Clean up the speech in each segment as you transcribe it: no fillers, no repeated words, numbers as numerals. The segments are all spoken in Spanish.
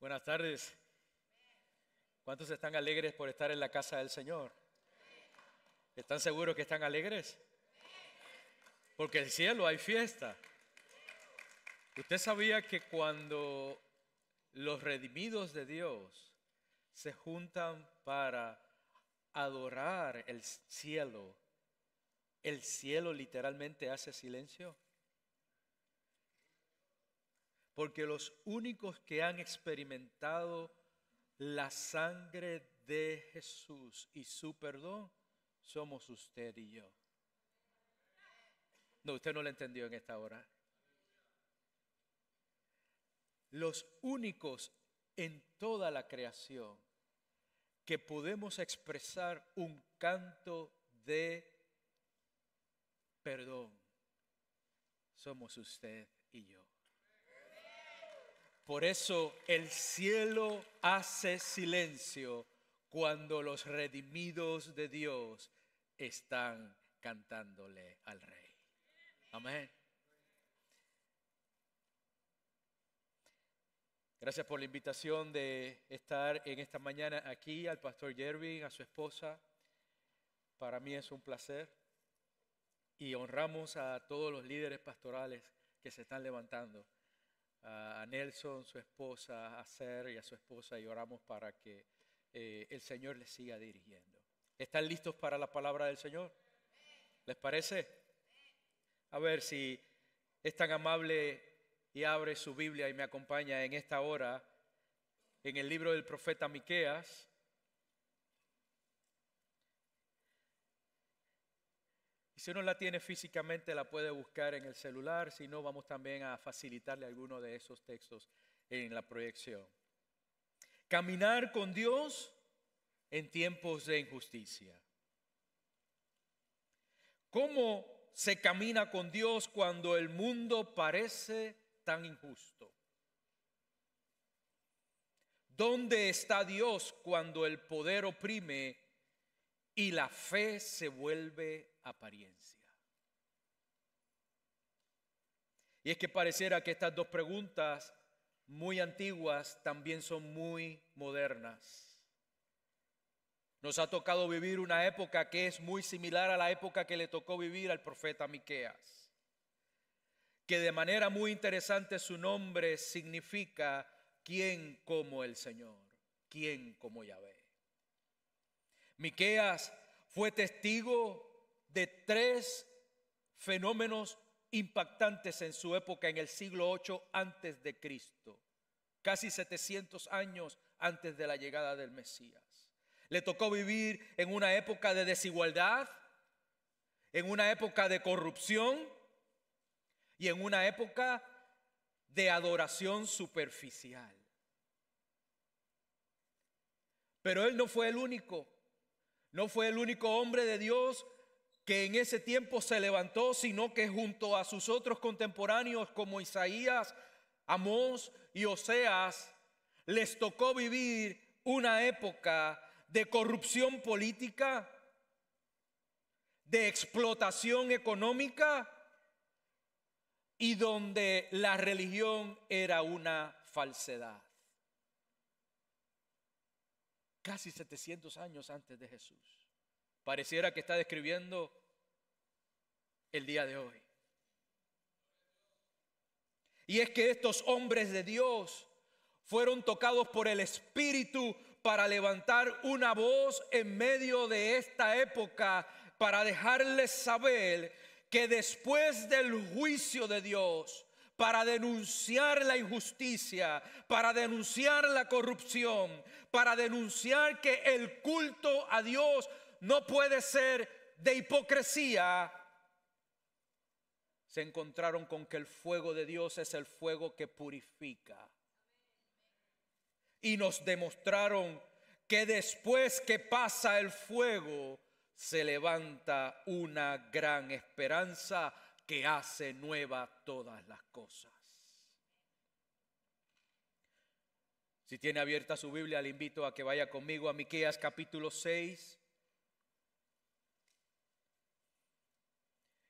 Buenas tardes. ¿Cuántos están alegres por estar en la casa del Señor? ¿Están seguros que están alegres? Porque en el cielo hay fiesta. ¿Usted sabía que cuando los redimidos de Dios se juntan para adorar el cielo literalmente hace silencio? Porque los únicos que han experimentado la sangre de Jesús y su perdón somos usted y yo. No, usted no lo entendió en esta hora. Los únicos en toda la creación que podemos expresar un canto de perdón somos usted y yo. Por eso el cielo hace silencio cuando los redimidos de Dios están cantándole al Rey. Amén. Gracias por la invitación de estar en esta mañana aquí, al pastor Jervin, a su esposa. Para mí es un placer y honramos a todos los líderes pastorales que se están levantando. A Nelson, su esposa, a Ser y a su esposa, y oramos para que el Señor les siga dirigiendo. ¿Están listos para la palabra del Señor? ¿Les parece? A ver si es tan amable y abre su Biblia y me acompaña en esta hora en el libro del profeta Miqueas. Y si uno la tiene físicamente, la puede buscar en el celular. Si no, vamos también a facilitarle alguno de esos textos en la proyección. Caminar con Dios en tiempos de injusticia. ¿Cómo se camina con Dios cuando el mundo parece tan injusto? ¿Dónde está Dios cuando el poder oprime y la fe se vuelve apariencia? Y es que pareciera que estas dos preguntas muy antiguas también son muy modernas. Nos ha tocado vivir una época que es muy similar a la época que le tocó vivir al profeta Miqueas, que de manera muy interesante su nombre significa ¿quién como el Señor? ¿Quién como Yahvé? Miqueas fue testigo de tres fenómenos impactantes en su época en el siglo 8 antes de Cristo, casi 700 años antes de la llegada del Mesías. Le tocó vivir en una época de desigualdad, en una época de corrupción y en una época de adoración superficial. Pero él no fue el único. No fue el único hombre de Dios que en ese tiempo se levantó, sino que junto a sus otros contemporáneos como Isaías, Amós y Oseas, les tocó vivir una época de corrupción política, de explotación económica y donde la religión era una falsedad. Casi 700 años antes de Jesús. Pareciera que está describiendo el día de hoy. Y es que estos hombres de Dios fueron tocados por el Espíritu para levantar una voz en medio de esta época, para dejarles saber que después del juicio de Dios, para denunciar la injusticia, para denunciar la corrupción, para denunciar que el culto a Dios no puede ser de hipocresía, se encontraron con que el fuego de Dios es el fuego que purifica. Y nos demostraron que después que pasa el fuego, se levanta una gran esperanza que hace nueva todas las cosas. Si tiene abierta su Biblia, le invito a que vaya conmigo a Miqueas capítulo 6.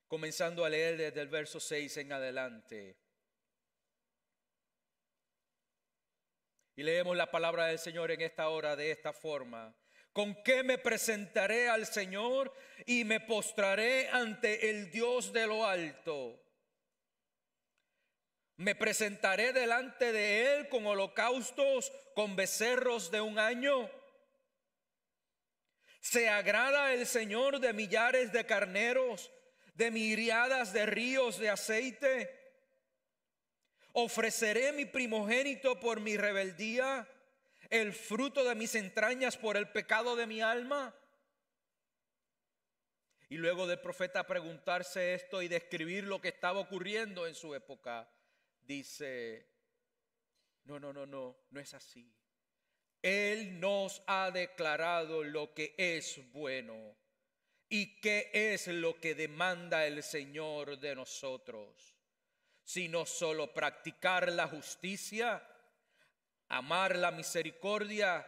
Comenzando a leer desde el verso 6 en adelante. Y leemos la palabra del Señor en esta hora de esta forma. ¿Con qué me presentaré al Señor y me postraré ante el Dios de lo alto? ¿Me presentaré delante de Él con holocaustos, con becerros de un año? ¿Se agrada el Señor de millares de carneros, de miriadas de ríos de aceite? ¿Ofreceré mi primogénito por mi rebeldía, el fruto de mis entrañas por el pecado de mi alma? Y luego del profeta preguntarse esto y describir lo que estaba ocurriendo en su época, dice, no es así. Él nos ha declarado lo que es bueno y qué es lo que demanda el Señor de nosotros, sino solo practicar la justicia, amar la misericordia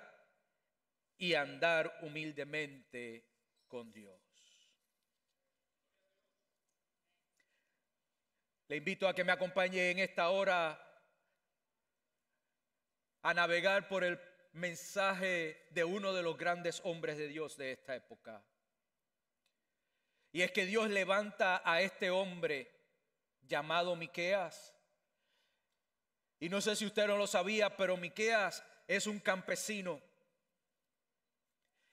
y andar humildemente con Dios. Le invito a que me acompañe en esta hora a navegar por el mensaje de uno de los grandes hombres de Dios de esta época. Y es que Dios levanta a este hombre llamado Miqueas. Y no sé si usted no lo sabía, pero Miqueas es un campesino.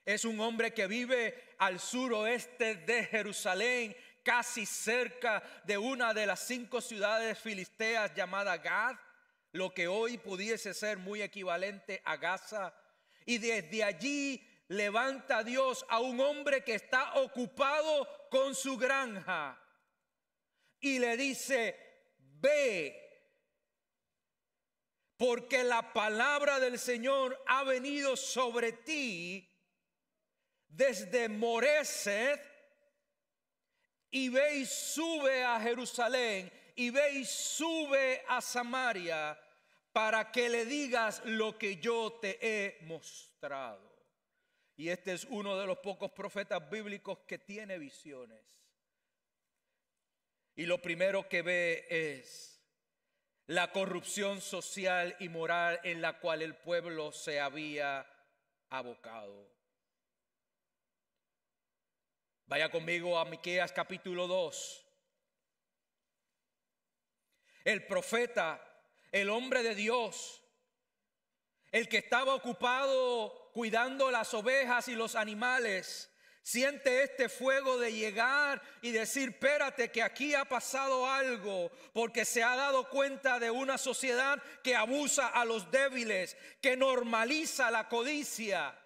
Es un hombre que vive al suroeste de Jerusalén, casi cerca de una de las 5 ciudades filisteas llamada Gad, lo que hoy pudiese ser muy equivalente a Gaza. Y desde allí levanta Dios a un hombre que está ocupado con su granja. Y le dice, ve, porque la palabra del Señor ha venido sobre ti desde Moreset, y ve y sube a Jerusalén, y ve y sube a Samaria, para que le digas lo que yo te he mostrado. Y este es uno de los pocos profetas bíblicos que tiene visiones. Y lo primero que ve es la corrupción social y moral en la cual el pueblo se había abocado. Vaya conmigo a Miqueas capítulo 2. El profeta, el hombre de Dios, el que estaba ocupado cuidando las ovejas y los animales, siente este fuego de llegar y decir, espérate que aquí ha pasado algo, porque se ha dado cuenta de una sociedad que abusa a los débiles, que normaliza la codicia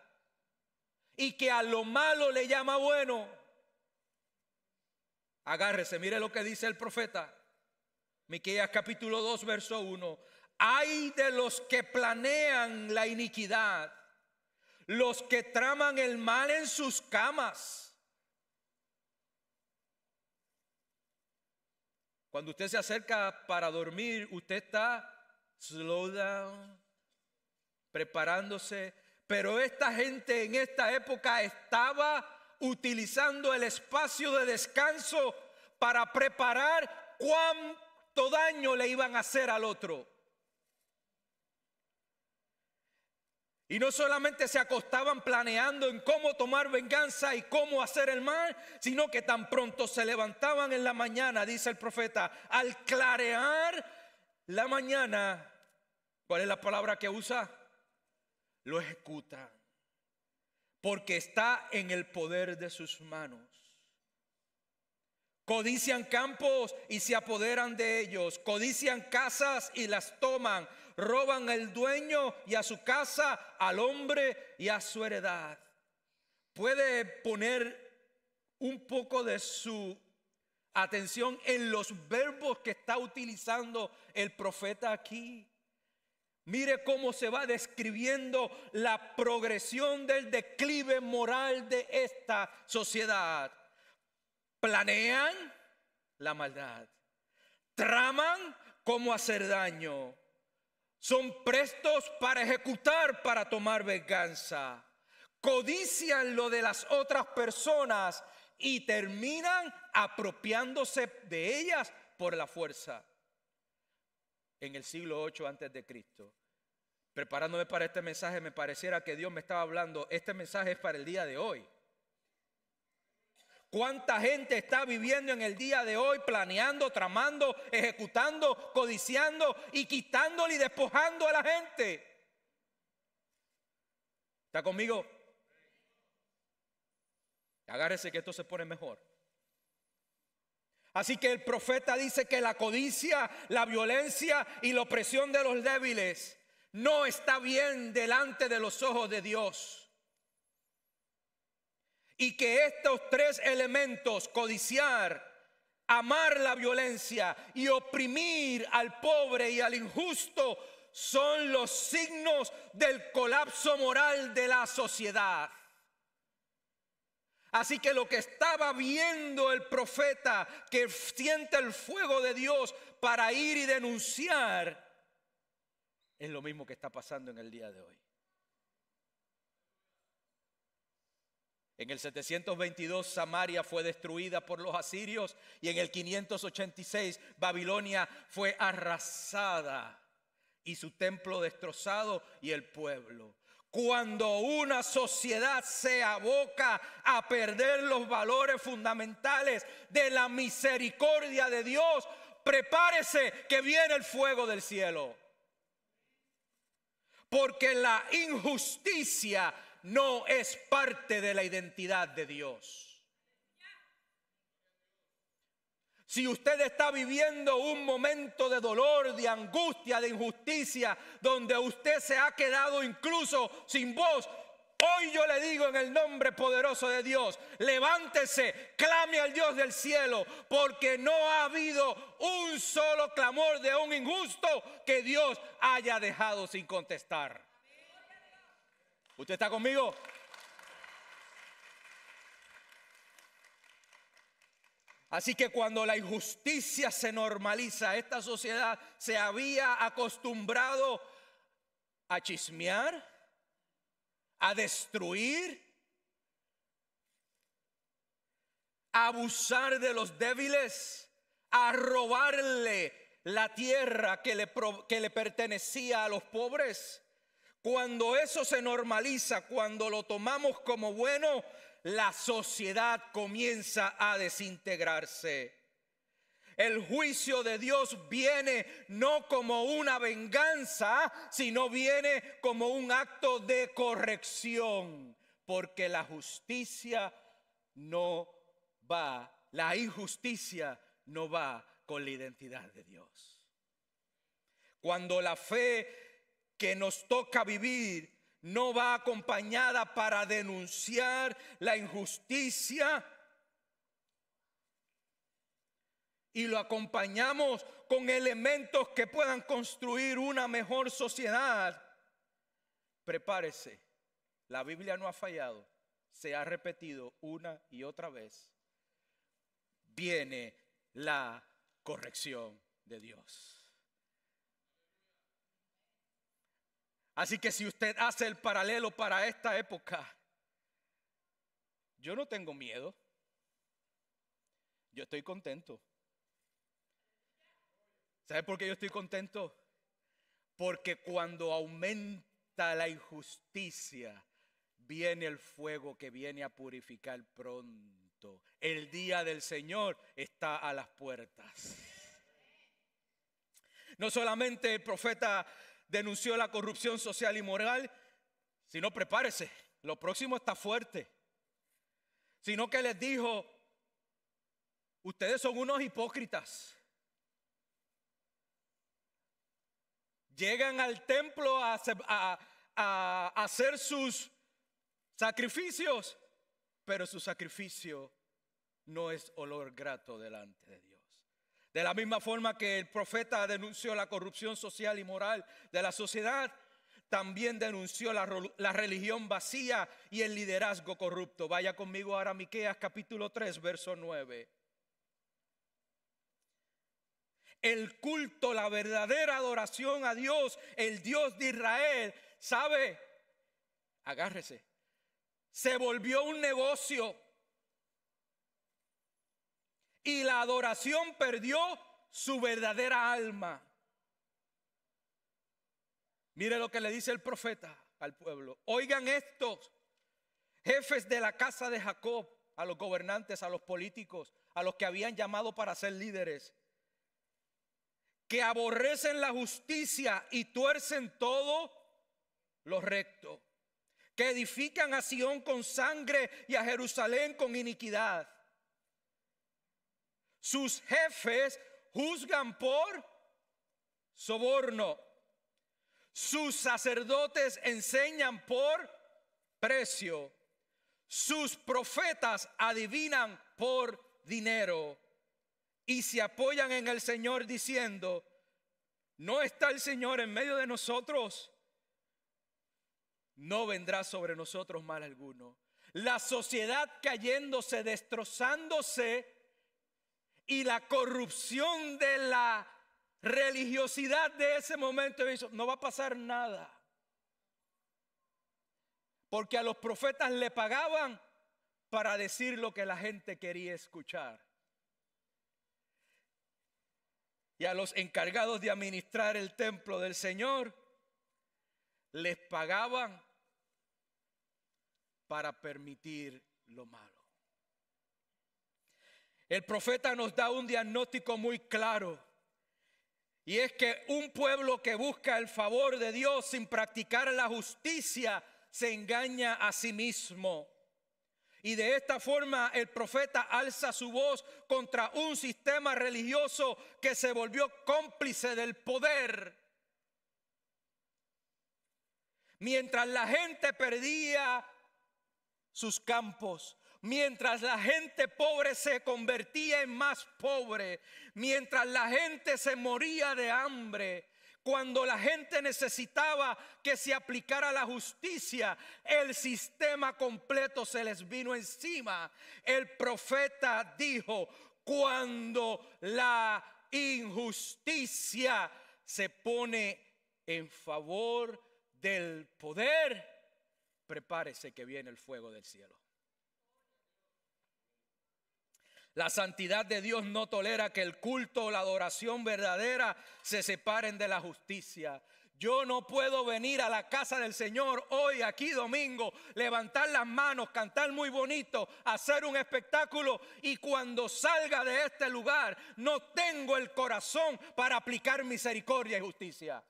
y que a lo malo le llama bueno. Agárrese, mire lo que dice el profeta. Miqueas capítulo 2, verso 1. Ay de los que planean la iniquidad, los que traman el mal en sus camas. Cuando usted se acerca para dormir, usted está slow down, preparándose. Pero esta gente en esta época estaba utilizando el espacio de descanso para preparar cuánto daño le iban a hacer al otro. Y no solamente se acostaban planeando en cómo tomar venganza y cómo hacer el mal, sino que tan pronto se levantaban en la mañana, dice el profeta, al clarear la mañana, ¿cuál es la palabra que usa? Lo ejecutan, porque está en el poder de sus manos. Codician campos y se apoderan de ellos, codician casas y las toman, roban al dueño y a su casa, al hombre y a su heredad. Puede poner un poco de su atención en los verbos que está utilizando el profeta aquí. Mire cómo se va describiendo la progresión del declive moral de esta sociedad. Planean la maldad, traman cómo hacer daño, son prestos para ejecutar, para tomar venganza, codician lo de las otras personas y terminan apropiándose de ellas por la fuerza. En el siglo 8 antes de Cristo, preparándome para este mensaje, me pareciera que Dios me estaba hablando, este mensaje es para el día de hoy. ¿Cuánta gente está viviendo en el día de hoy planeando, tramando, ejecutando, codiciando y quitándole y despojando a la gente? ¿Está conmigo? Agárrese que esto se pone mejor. Así que el profeta dice que la codicia, la violencia y la opresión de los débiles no está bien delante de los ojos de Dios. Y que estos tres elementos, codiciar, amar la violencia y oprimir al pobre y al injusto, son los signos del colapso moral de la sociedad. Así que lo que estaba viendo el profeta, que siente el fuego de Dios para ir y denunciar, es lo mismo que está pasando en el día de hoy. En el 722 Samaria fue destruida por los asirios y en el 586 Babilonia fue arrasada y su templo destrozado y el pueblo. Cuando una sociedad se aboca a perder los valores fundamentales de la misericordia de Dios, prepárese que viene el fuego del cielo. Porque la injusticia no es parte de la identidad de Dios. Si usted está viviendo un momento de dolor, de angustia, de injusticia, donde usted se ha quedado incluso sin voz, hoy yo le digo en el nombre poderoso de Dios, levántese, clame al Dios del cielo, porque no ha habido un solo clamor de un injusto que Dios haya dejado sin contestar. ¿Usted está conmigo? Así que cuando la injusticia se normaliza, esta sociedad se había acostumbrado a chismear, a destruir, a abusar de los débiles, a robarle la tierra que le pertenecía a los pobres. Cuando eso se normaliza, cuando lo tomamos como bueno, la sociedad comienza a desintegrarse. El juicio de Dios viene no como una venganza, sino viene como un acto de corrección, porque la injusticia no va con la identidad de Dios. Cuando la fe que nos toca vivir no va acompañada para denunciar la injusticia y lo acompañamos con elementos que puedan construir una mejor sociedad, prepárese, la Biblia no ha fallado, se ha repetido una y otra vez, viene la corrección de Dios. Así que si usted hace el paralelo para esta época, yo no tengo miedo. Yo estoy contento. ¿Sabe por qué yo estoy contento? Porque cuando aumenta la injusticia, viene el fuego que viene a purificar pronto. El día del Señor está a las puertas. No solamente el profeta denunció la corrupción social y moral, sino prepárese, lo próximo está fuerte. Sino que les dijo, ustedes son unos hipócritas. Llegan al templo a hacer sus sacrificios, pero su sacrificio no es olor grato delante de Dios. De la misma forma que el profeta denunció la corrupción social y moral de la sociedad, también denunció la religión vacía y el liderazgo corrupto. Vaya conmigo ahora a Miqueas capítulo 3, verso 9. El culto, la verdadera adoración a Dios, el Dios de Israel, ¿sabe? Agárrese. Se volvió un negocio. Y la adoración perdió su verdadera alma. Mire lo que le dice el profeta al pueblo. Oigan estos jefes de la casa de Jacob, a los gobernantes, a los políticos, a los que habían llamado para ser líderes, que aborrecen la justicia y tuercen todo lo recto, que edifican a Sión con sangre y a Jerusalén con iniquidad. Sus jefes juzgan por soborno. Sus sacerdotes enseñan por precio. Sus profetas adivinan por dinero. Y se apoyan en el Señor diciendo: ¿no está el Señor en medio de nosotros? No vendrá sobre nosotros mal alguno. La sociedad cayéndose, destrozándose, y la corrupción de la religiosidad de ese momento, no va a pasar nada. Porque a los profetas le pagaban para decir lo que la gente quería escuchar. Y a los encargados de administrar el templo del Señor les pagaban para permitir lo malo. El profeta nos da un diagnóstico muy claro, y es que un pueblo que busca el favor de Dios sin practicar la justicia se engaña a sí mismo. Y de esta forma el profeta alza su voz contra un sistema religioso que se volvió cómplice del poder. Mientras la gente perdía sus campos, mientras la gente pobre se convertía en más pobre, mientras la gente se moría de hambre, cuando la gente necesitaba que se aplicara la justicia, el sistema completo se les vino encima. El profeta dijo: cuando la injusticia se pone en favor del poder, prepárese que viene el fuego del cielo. La santidad de Dios no tolera que el culto o la adoración verdadera se separen de la justicia. Yo no puedo venir a la casa del Señor hoy, aquí domingo, levantar las manos, cantar muy bonito, hacer un espectáculo, y cuando salga de este lugar no tengo el corazón para aplicar misericordia y justicia.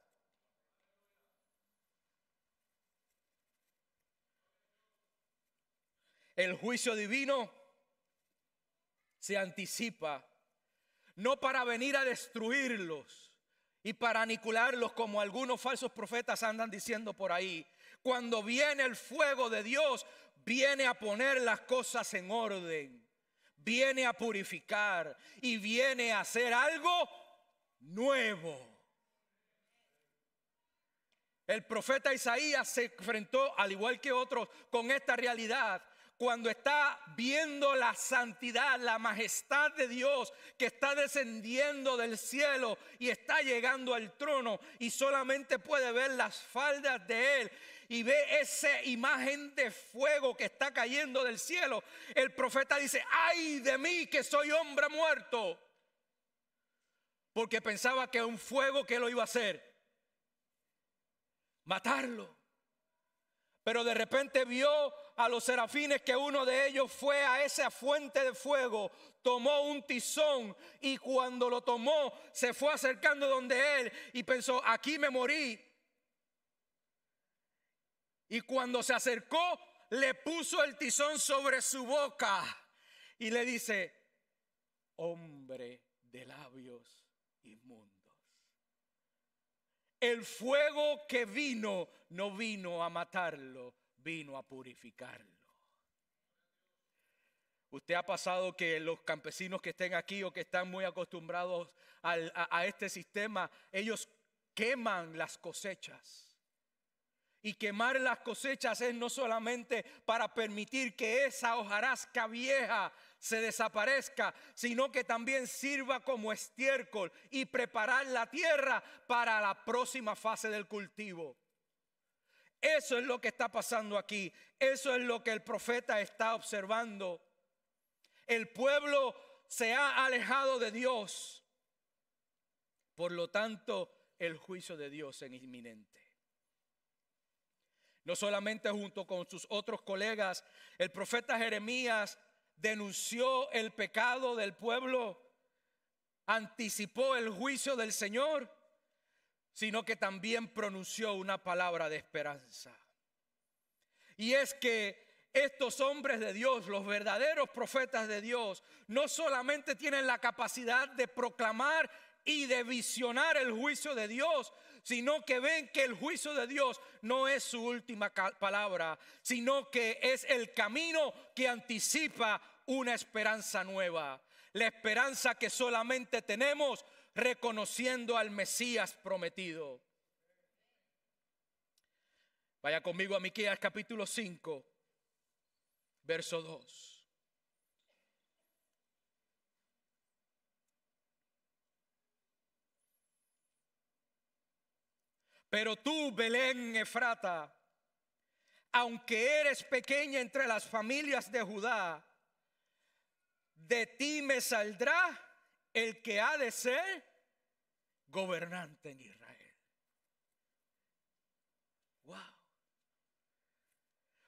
El juicio divino se anticipa, no para venir a destruirlos y para aniquilarlos como algunos falsos profetas andan diciendo por ahí. Cuando viene el fuego de Dios, viene a poner las cosas en orden, viene a purificar y viene a hacer algo nuevo. El profeta Isaías se enfrentó, al igual que otros, con esta realidad. Cuando está viendo la santidad, la majestad de Dios que está descendiendo del cielo y está llegando al trono, y solamente puede ver las faldas de Él y ve esa imagen de fuego que está cayendo del cielo, el profeta dice: ¡ay de mí que soy hombre muerto! Porque pensaba que un fuego, que lo iba a hacer, matarlo. Pero de repente vio a los serafines que uno de ellos fue a esa fuente de fuego, tomó un tizón, y cuando lo tomó se fue acercando donde él y pensó: aquí me morí. Y cuando se acercó, le puso el tizón sobre su boca y le dice: hombre de labios inmundos. El fuego que vino no vino a matarlo, vino a purificarlo. Usted ha pasado que los campesinos que estén aquí o que están muy acostumbrados a este sistema, ellos queman las cosechas. Y quemar las cosechas es no solamente para permitir que esa hojarasca vieja se desaparezca, sino que también sirva como estiércol y preparar la tierra para la próxima fase del cultivo. Eso es lo que está pasando aquí. Eso es lo que el profeta está observando. El pueblo se ha alejado de Dios. Por lo tanto, el juicio de Dios es inminente. No solamente junto con sus otros colegas, el profeta Jeremías denunció el pecado del pueblo, anticipó el juicio del Señor, sino que también pronunció una palabra de esperanza. Y es que estos hombres de Dios, los verdaderos profetas de Dios, no solamente tienen la capacidad de proclamar y de visionar el juicio de Dios, sino que ven que el juicio de Dios no es su última palabra, sino que es el camino que anticipa una esperanza nueva. La esperanza que solamente tenemos reconociendo al Mesías prometido. Vaya conmigo a Miqueas capítulo 5, verso 2. Pero tú, Belén Efrata, aunque eres pequeña entre las familias de Judá, de ti me saldrá el que ha de ser gobernante en Israel. Wow.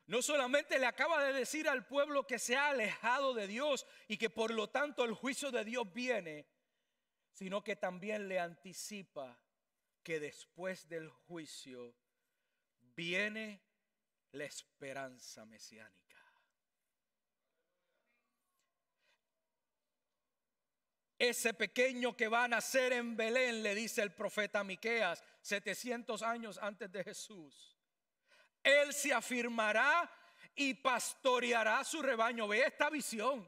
No solamente le acaba de decir al pueblo que se ha alejado de Dios y que por lo tanto el juicio de Dios viene, sino que también le anticipa que después del juicio viene la esperanza mesiánica. Ese pequeño que va a nacer en Belén, le dice el profeta Miqueas, 700 años antes de Jesús. Él se afirmará y pastoreará su rebaño. Ve esta visión.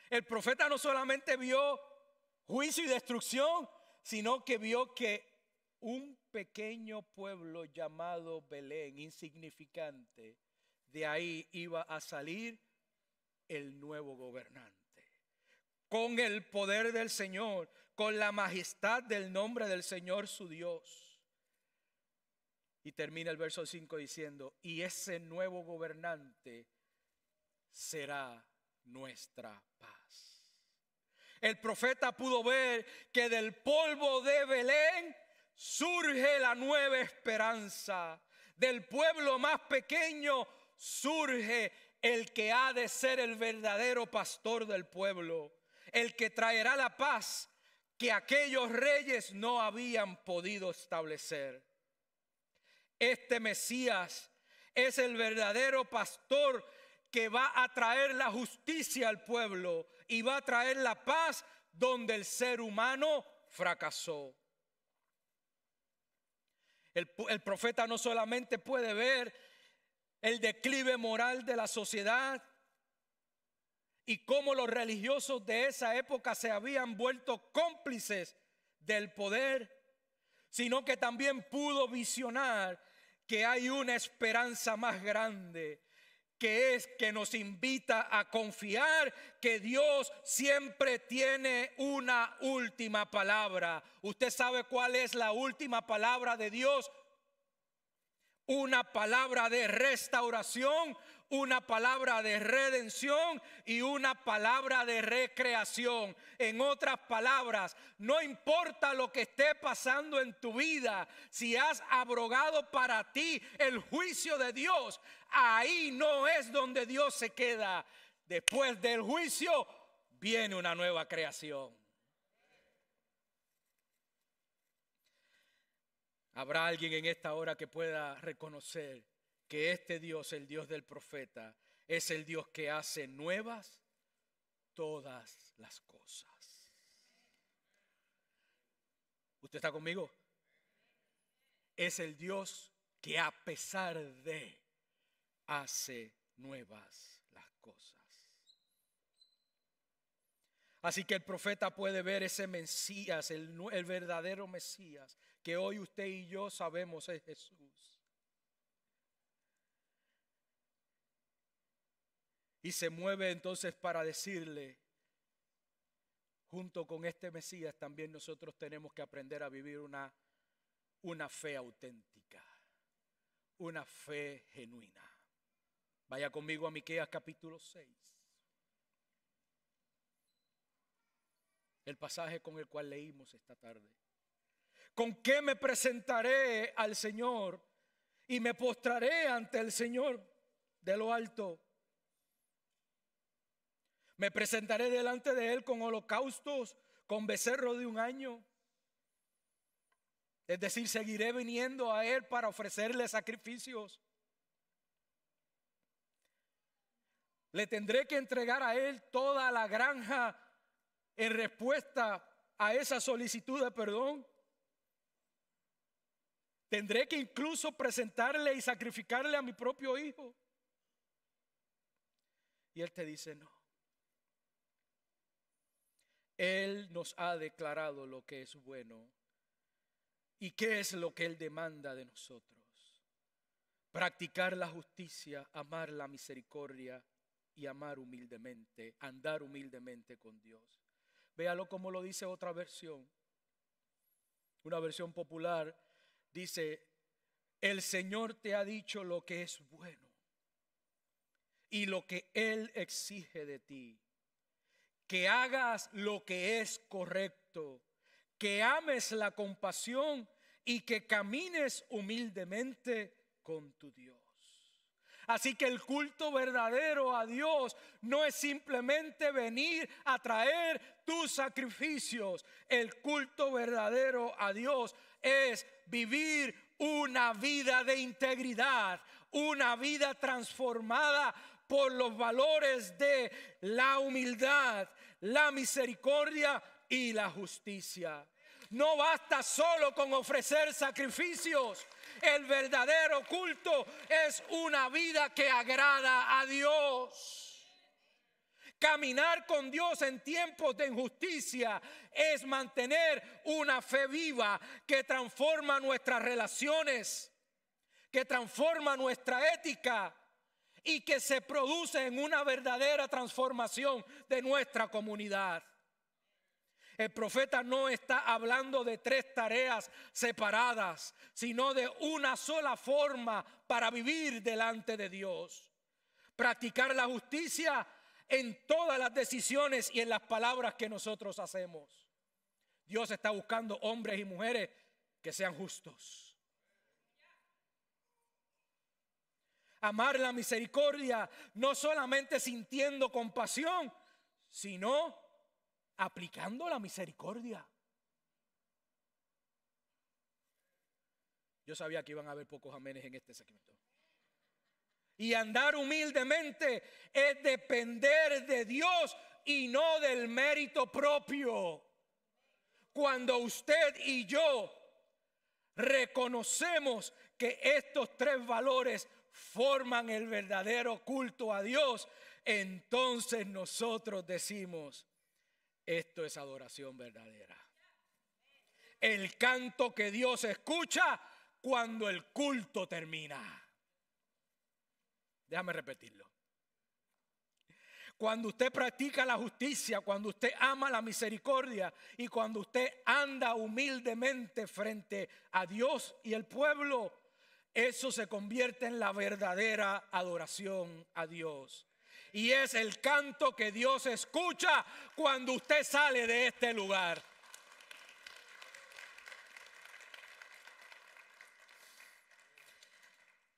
El profeta no solamente vio juicio y destrucción, sino que vio que un pequeño pueblo llamado Belén, insignificante, de ahí iba a salir el nuevo gobernante. Con el poder del Señor, con la majestad del nombre del Señor su Dios. Y termina el verso 5 diciendo, y ese nuevo gobernante será nuestra paz. El profeta pudo ver que del polvo de Belén surge la nueva esperanza. Del pueblo más pequeño surge el que ha de ser el verdadero pastor del pueblo. El que traerá la paz que aquellos reyes no habían podido establecer. Este Mesías es el verdadero pastor que va a traer la justicia al pueblo y va a traer la paz donde el ser humano fracasó. El profeta no solamente puede ver el declive moral de la sociedad y cómo los religiosos de esa época se habían vuelto cómplices del poder, sino que también pudo visionar que hay una esperanza más grande, que es que nos invita a confiar que Dios siempre tiene una última palabra. ¿Usted sabe cuál es la última palabra de Dios? Una palabra de restauración, una palabra de redención y una palabra de recreación. En otras palabras, no importa lo que esté pasando en tu vida, si has abrogado para ti el juicio de Dios, ahí no es donde Dios se queda. Después del juicio viene una nueva creación. Habrá alguien en esta hora que pueda reconocer que este Dios, el Dios del profeta, es el Dios que hace nuevas todas las cosas. ¿Usted está conmigo? Es el Dios que a pesar de hace nuevas las cosas. Así que el profeta puede ver ese Mesías, el verdadero Mesías, que hoy usted y yo sabemos es Jesús. Y se mueve entonces para decirle, junto con este Mesías también nosotros tenemos que aprender a vivir una fe auténtica, una fe genuina. Vaya conmigo a Miqueas capítulo 6. El pasaje con el cual leímos esta tarde. ¿Con qué me presentaré al Señor y me postraré ante el Señor de lo alto. Me presentaré delante de Él con holocaustos, con becerro de un año. Es decir, seguiré viniendo a Él para ofrecerle sacrificios. Le tendré que entregar a Él toda la granja en respuesta a esa solicitud de perdón. Tendré que incluso presentarle y sacrificarle a mi propio hijo. Y Él te dice no. Él nos ha declarado lo que es bueno. ¿Y qué es lo que Él demanda de nosotros? Practicar la justicia, amar la misericordia y amar humildemente, andar humildemente con Dios. Véalo como lo dice otra versión. Una versión popular dice: el Señor te ha dicho lo que es bueno y lo que Él exige de ti. Que hagas lo que es correcto, que ames la compasión y que camines humildemente con tu Dios. Así que el culto verdadero a Dios no es simplemente venir a traer tus sacrificios. El culto verdadero a Dios es vivir una vida de integridad, una vida transformada por los valores de la humildad, la misericordia y la justicia. No basta solo con ofrecer sacrificios. El verdadero culto es una vida que agrada a Dios. Caminar con Dios en tiempos de injusticia es mantener una fe viva que transforma nuestras relaciones, que transforma nuestra ética y que se produce en una verdadera transformación de nuestra comunidad. El profeta no está hablando de tres tareas separadas, sino de una sola forma para vivir delante de Dios. Practicar la justicia en todas las decisiones y en las palabras que nosotros hacemos. Dios está buscando hombres y mujeres que sean justos. Amar la misericordia, no solamente sintiendo compasión, sino aplicando la misericordia. Yo sabía que iban a haber pocos amenes en este segmento. Y andar humildemente es depender de Dios y no del mérito propio. Cuando usted y yo reconocemos que estos tres valores forman el verdadero culto a Dios, entonces nosotros decimos: esto es adoración verdadera. El canto que Dios escucha cuando el culto termina. Déjame repetirlo. Cuando usted practica la justicia, cuando usted ama la misericordia y cuando usted anda humildemente frente a Dios y el pueblo, eso se convierte en la verdadera adoración a Dios. Y es el canto que Dios escucha cuando usted sale de este lugar.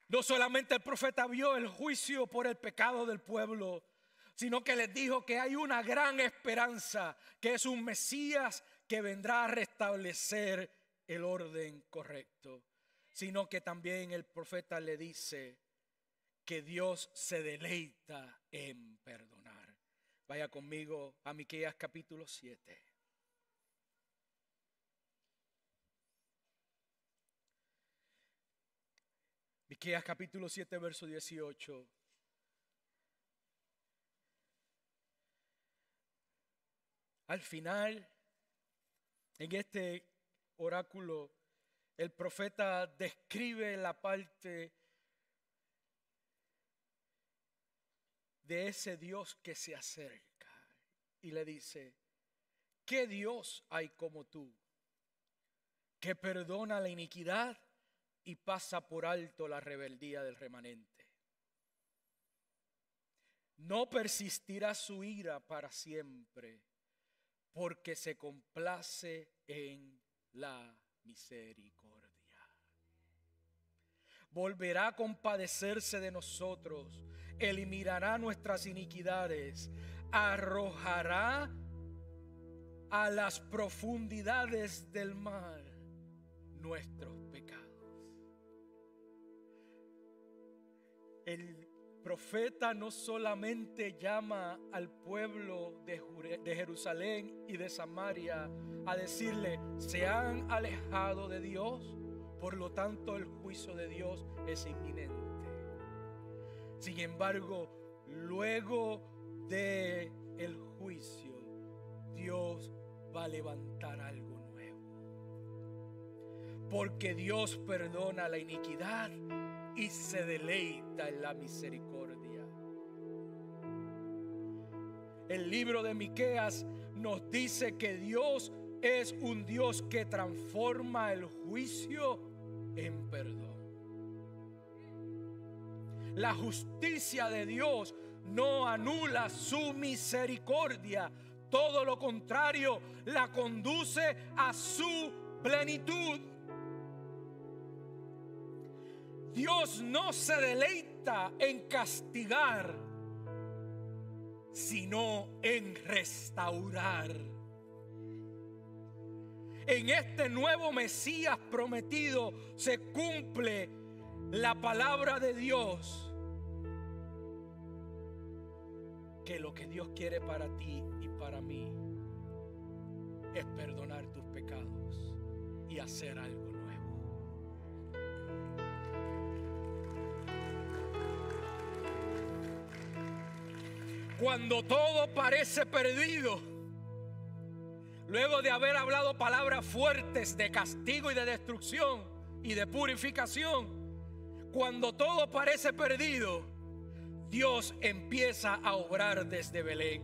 No solamente el profeta vio el juicio por el pecado del pueblo, sino que les dijo que hay una gran esperanza, que es un Mesías que vendrá a restablecer el orden correcto. Sino que también el profeta le dice que Dios se deleita en perdonar. Vaya conmigo a Miqueas capítulo 7. Miqueas capítulo 7, verso 18. Al final, en este oráculo, el profeta describe la parte de ese Dios que se acerca y le dice: ¿qué Dios hay como tú, que perdona la iniquidad y pasa por alto la rebeldía del remanente? No persistirá su ira para siempre, porque se complace en la misericordia. volverá a compadecerse de nosotros, eliminará nuestras iniquidades, arrojará a las profundidades del mar nuestros pecados. El profeta no solamente llama al pueblo de Jerusalén y de Samaria a decirle: se han alejado de Dios, por lo tanto el juicio de Dios es inminente. Sin embargo, luego de el juicio, Dios va a levantar algo nuevo, porque Dios perdona la iniquidad y se deleita en la misericordia. El libro de Miqueas nos dice que Dios es un Dios que transforma el juicio en perdón. La justicia de Dios no anula su misericordia, todo lo contrario, la conduce a su plenitud. Dios no se deleita en castigar, sino en restaurar. En este nuevo Mesías prometido se cumple la palabra de Dios, que lo que Dios quiere para ti y para mí es perdonar tus pecados y hacer algo nuevo. Cuando todo parece perdido, luego de haber hablado palabras fuertes de castigo y de destrucción y de purificación, cuando todo parece perdido, Dios empieza a obrar desde Belén.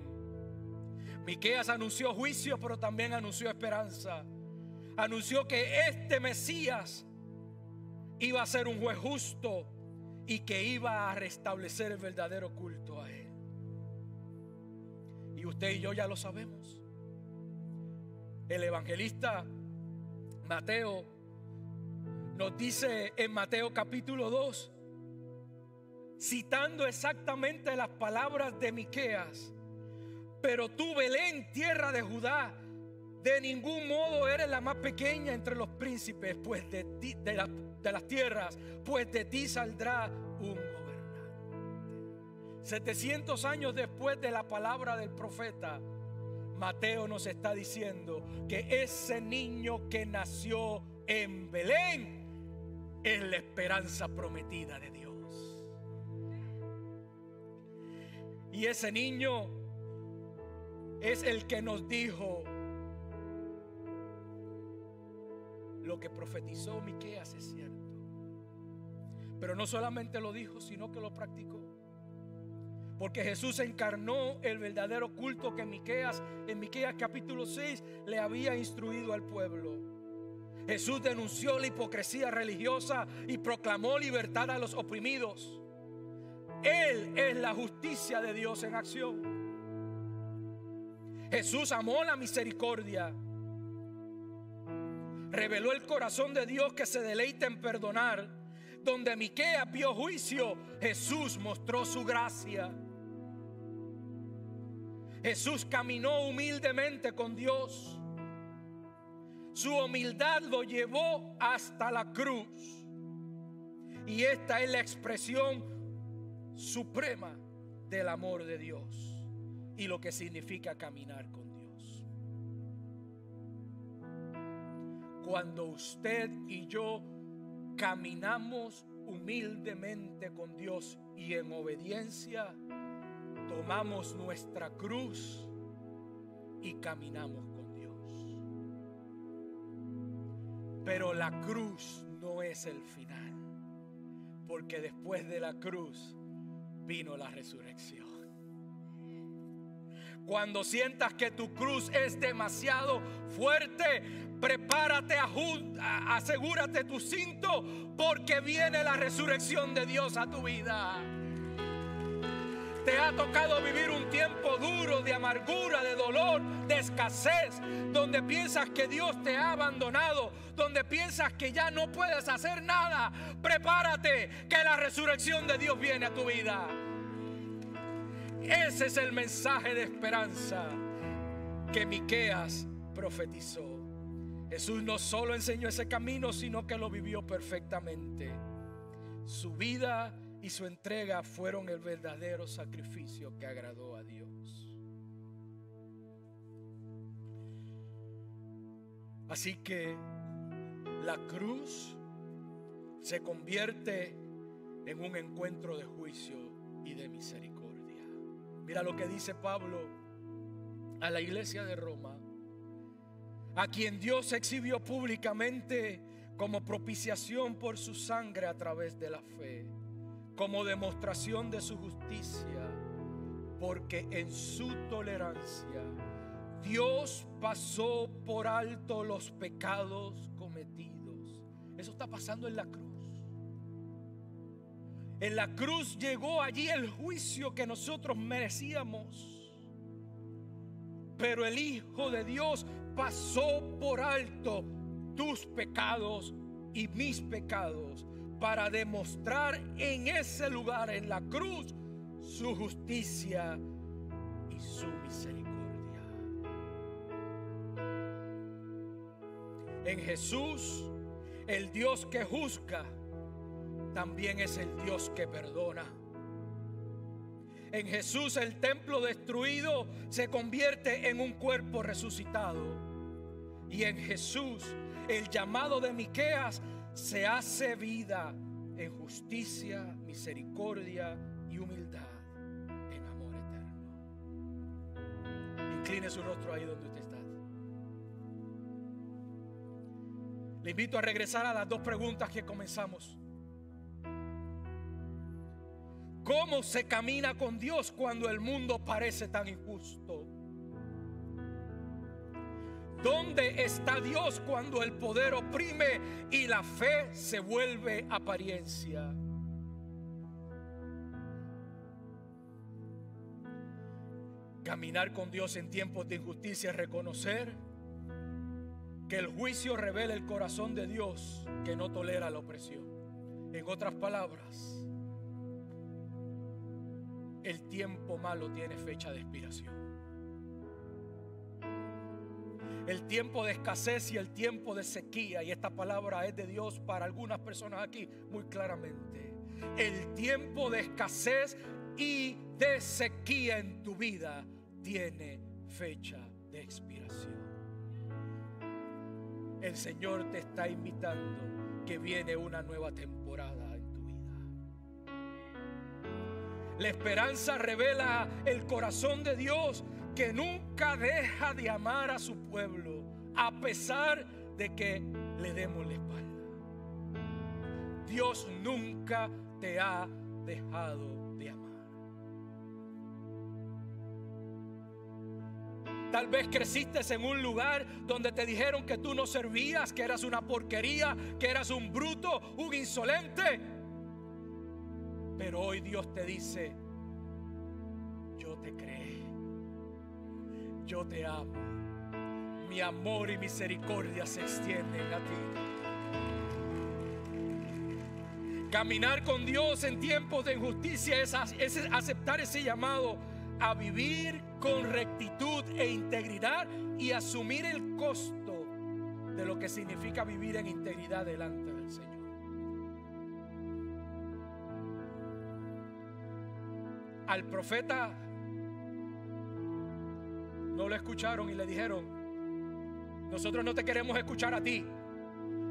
Miqueas anunció juicio, pero también anunció esperanza. Anunció que este Mesías iba a ser un juez justo y que iba a restablecer el verdadero culto a Él. Y usted y yo ya lo sabemos. El evangelista Mateo nos dice en Mateo capítulo 2, citando exactamente las palabras de Miqueas: pero tú, Belén, tierra de Judá, de ningún modo eres la más pequeña entre los príncipes, pues de las tierras, pues de ti saldrá un gobernante. 700 años después de la palabra del profeta, Mateo nos está diciendo que ese niño que nació en Belén es la esperanza prometida de Dios. Y ese niño es el que nos dijo lo que profetizó Miqueas, es cierto. Pero no solamente lo dijo, sino que lo practicó. Porque Jesús encarnó el verdadero culto que Miqueas, en Miqueas capítulo 6, le había instruido al pueblo. Jesús denunció la hipocresía religiosa y proclamó libertad a los oprimidos. Él es la justicia de Dios en acción. Jesús amó la misericordia. Reveló el corazón de Dios que se deleita en perdonar. Donde Miqueas vio juicio, Jesús mostró su gracia. Jesús caminó humildemente con Dios. Su humildad lo llevó hasta la cruz. Y esta es la expresión suprema del amor de Dios y lo que significa caminar con Dios. Cuando usted y yo caminamos humildemente con Dios y en obediencia, tomamos nuestra cruz y caminamos con Dios. Pero la cruz no es el final, porque después de la cruz vino la resurrección. Cuando sientas que tu cruz es demasiado fuerte, prepárate, asegúrate tu cinto, porque viene la resurrección de Dios a tu vida. Te ha tocado vivir un tiempo duro de amargura, de dolor, de escasez, donde piensas que Dios te ha abandonado, donde piensas que ya no puedes hacer nada. Prepárate, que la resurrección de Dios viene a tu vida. Ese es el mensaje de esperanza que Miqueas profetizó. Jesús no solo enseñó ese camino, sino que lo vivió perfectamente. Su vida y su entrega fueron el verdadero sacrificio que agradó a Dios. Así que la cruz se convierte en un encuentro de juicio y de misericordia. Mira lo que dice Pablo a la iglesia de Roma, a quien Dios exhibió públicamente como propiciación por su sangre a través de la fe, como demostración de su justicia, porque en su tolerancia Dios pasó por alto los pecados cometidos. Eso está pasando en la cruz. En la cruz llegó allí el juicio que nosotros merecíamos. Pero el Hijo de Dios pasó por alto tus pecados y mis pecados para demostrar en ese lugar, en la cruz, su justicia y su misericordia. En Jesús, el Dios que juzga también es el Dios que perdona. En Jesús el templo destruido se convierte en un cuerpo resucitado. Y en Jesús el llamado de Miqueas se hace vida en justicia, misericordia y humildad, en amor eterno. Incline su rostro ahí donde usted está. Le invito a regresar a las dos preguntas que comenzamos. ¿Cómo se camina con Dios cuando el mundo parece tan injusto? ¿Dónde está Dios cuando el poder oprime y la fe se vuelve apariencia? Caminar con Dios en tiempos de injusticia es reconocer que el juicio revela el corazón de Dios, que no tolera la opresión. En otras palabras, el tiempo malo tiene fecha de expiración. El tiempo de escasez y el tiempo de sequía, y esta palabra es de Dios para algunas personas aquí muy claramente. El tiempo de escasez y de sequía en tu vida tiene fecha de expiración. El Señor te está invitando que viene una nueva temporada en tu vida. La esperanza revela el corazón de Dios, que nunca deja de amar a su pueblo a pesar de que le demos la espalda. Dios nunca te ha dejado de amar. Tal vez creciste en un lugar donde te dijeron que tú no servías, que eras una porquería, que eras un bruto, un insolente. Pero hoy Dios te dice: yo te creé, yo te amo, mi amor y misericordia se extienden a ti. Caminar con Dios en tiempos de injusticia es aceptar ese llamado a vivir con rectitud e integridad y asumir el costo de lo que significa vivir en integridad delante del Señor. Al profeta no lo escucharon y le dijeron: nosotros no te queremos escuchar a ti,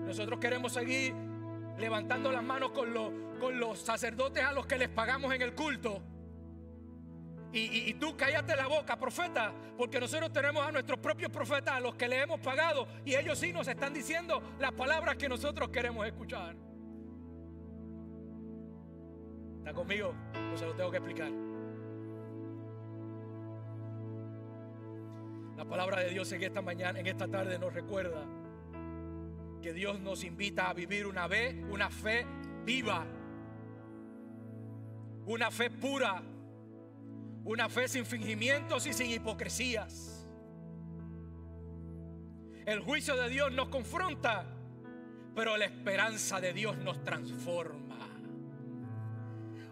nosotros queremos seguir levantando las manos con los sacerdotes a los que les pagamos en el culto. Y tú cállate la boca, profeta, porque nosotros tenemos a nuestros propios profetas a los que le hemos pagado, y ellos sí nos están diciendo las palabras que nosotros queremos escuchar. ¿Está conmigo? No se lo tengo que explicar. La palabra de Dios en esta mañana, en esta tarde, nos recuerda que Dios nos invita a vivir una fe viva, una fe pura, Una fe sin fingimientos y sin hipocresías. El juicio de Dios nos confronta, pero la esperanza de Dios nos transforma.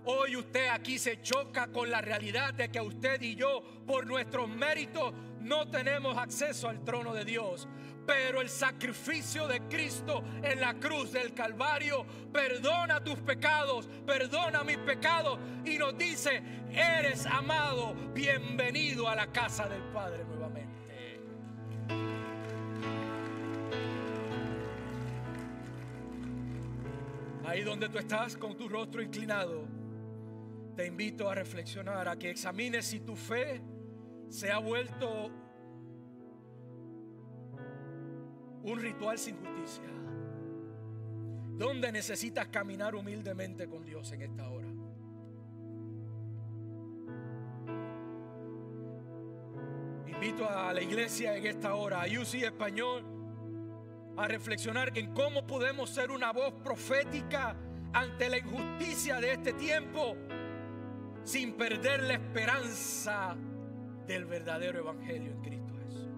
Hoy usted aquí se choca con la realidad de que usted y yo, por nuestros méritos, no tenemos acceso al trono de Dios. Pero el sacrificio de Cristo en la cruz del Calvario perdona tus pecados, perdona mis pecados, y nos dice: eres amado, bienvenido a la casa del Padre nuevamente. Ahí donde tú estás con tu rostro inclinado, te invito a reflexionar, a que examines si tu fe se ha vuelto un ritual sin justicia. ¿Dónde necesitas caminar humildemente con Dios en esta hora? Invito a la iglesia en esta hora, a UC Español, a reflexionar en cómo podemos ser una voz profética ante la injusticia de este tiempo, sin perder la esperanza del verdadero evangelio en Cristo Jesús.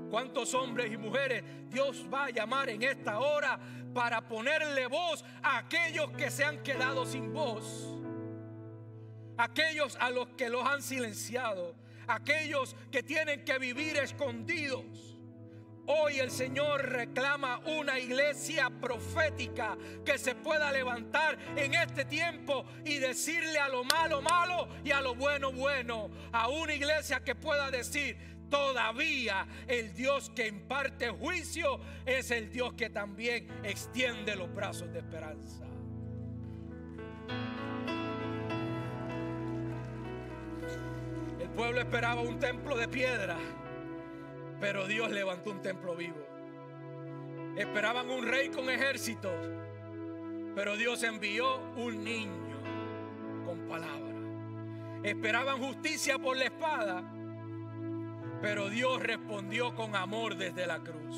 ¿Cuántos hombres y mujeres Dios va a llamar en esta hora para ponerle voz a aquellos que se han quedado sin voz? Aquellos a los que los han silenciado, aquellos que tienen que vivir escondidos. Hoy el Señor reclama una iglesia profética que se pueda levantar en este tiempo y decirle a lo malo, malo, y a lo bueno, bueno. A una iglesia que pueda decir: todavía el Dios que imparte juicio es el Dios que también extiende los brazos de esperanza. El pueblo esperaba un templo de piedra, pero Dios levantó un templo vivo. Esperaban un rey con ejércitos, pero Dios envió un niño con palabra. Esperaban justicia por la espada, pero Dios respondió con amor desde la cruz.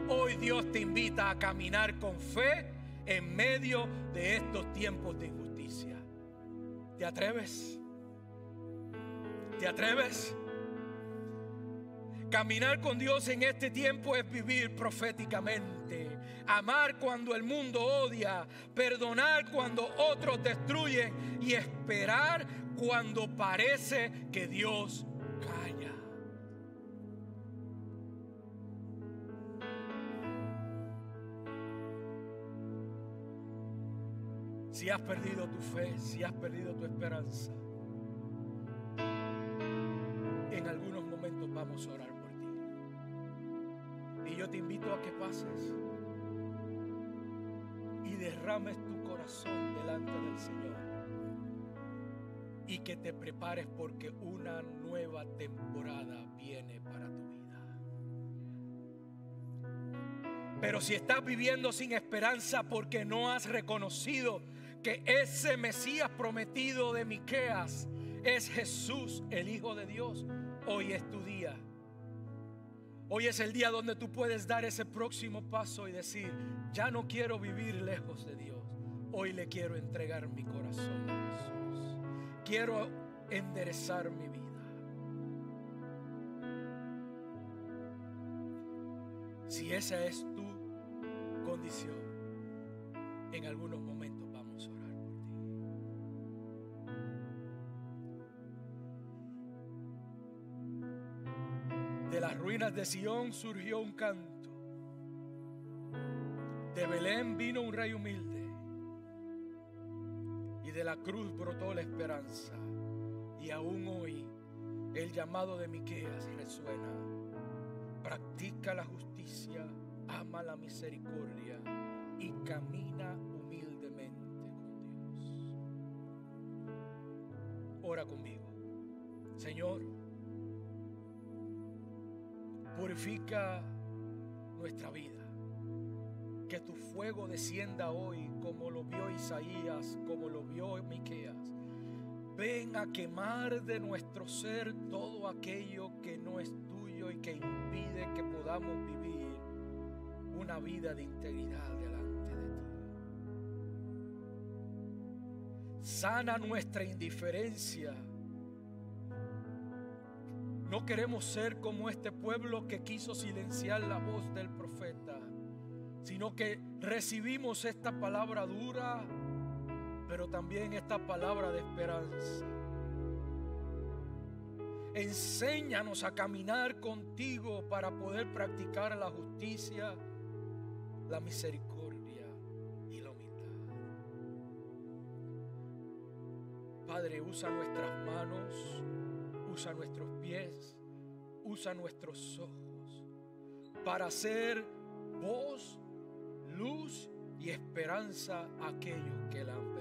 Hoy Dios te invita a caminar con fe en medio de estos tiempos de injusticia. ¿Te atreves? ¿Te atreves? Caminar con Dios en este tiempo es vivir proféticamente, amar cuando el mundo odia, perdonar cuando otros destruyen y esperar cuando parece que Dios calla. Si has perdido tu fe, si has perdido tu esperanza, en algunos momentos vamos a orar por ti. Y yo te invito a que pases y derrames tu corazón delante del Señor y que te prepares, porque una nueva temporada viene para tu vida. Pero si estás viviendo sin esperanza porque no has reconocido que ese Mesías prometido de Miqueas es Jesús, el Hijo de Dios, hoy es tu día. Hoy es el día donde tú puedes dar ese próximo paso y decir: ya no quiero vivir lejos de Dios. Hoy le quiero entregar mi corazón a Jesús. Quiero enderezar mi vida. Si esa es tu condición, en algunos momentos vamos a orar por ti. De las ruinas de Sión surgió un canto. De Belén vino un rey humilde. Y de la cruz brotó la esperanza. Y aún hoy el llamado de Miqueas resuena. Practica la justicia, ama la misericordia y camina humildemente con Dios. Ora conmigo. Señor, purifica nuestra vida. Que tu fuego descienda hoy, como lo vio Isaías, como lo vio Miqueas. Ven a quemar de nuestro ser todo aquello que no es tuyo y que impide que podamos vivir una vida de integridad delante de ti. Sana nuestra indiferencia. No queremos ser como este pueblo que quiso silenciar la voz del profeta, sino que recibimos esta palabra dura, pero también esta palabra de esperanza. Enséñanos a caminar contigo para poder practicar la justicia, la misericordia y la humildad. Padre, usa nuestras manos, usa nuestros pies, usa nuestros ojos para ser voz, luz y esperanza a aquellos que la han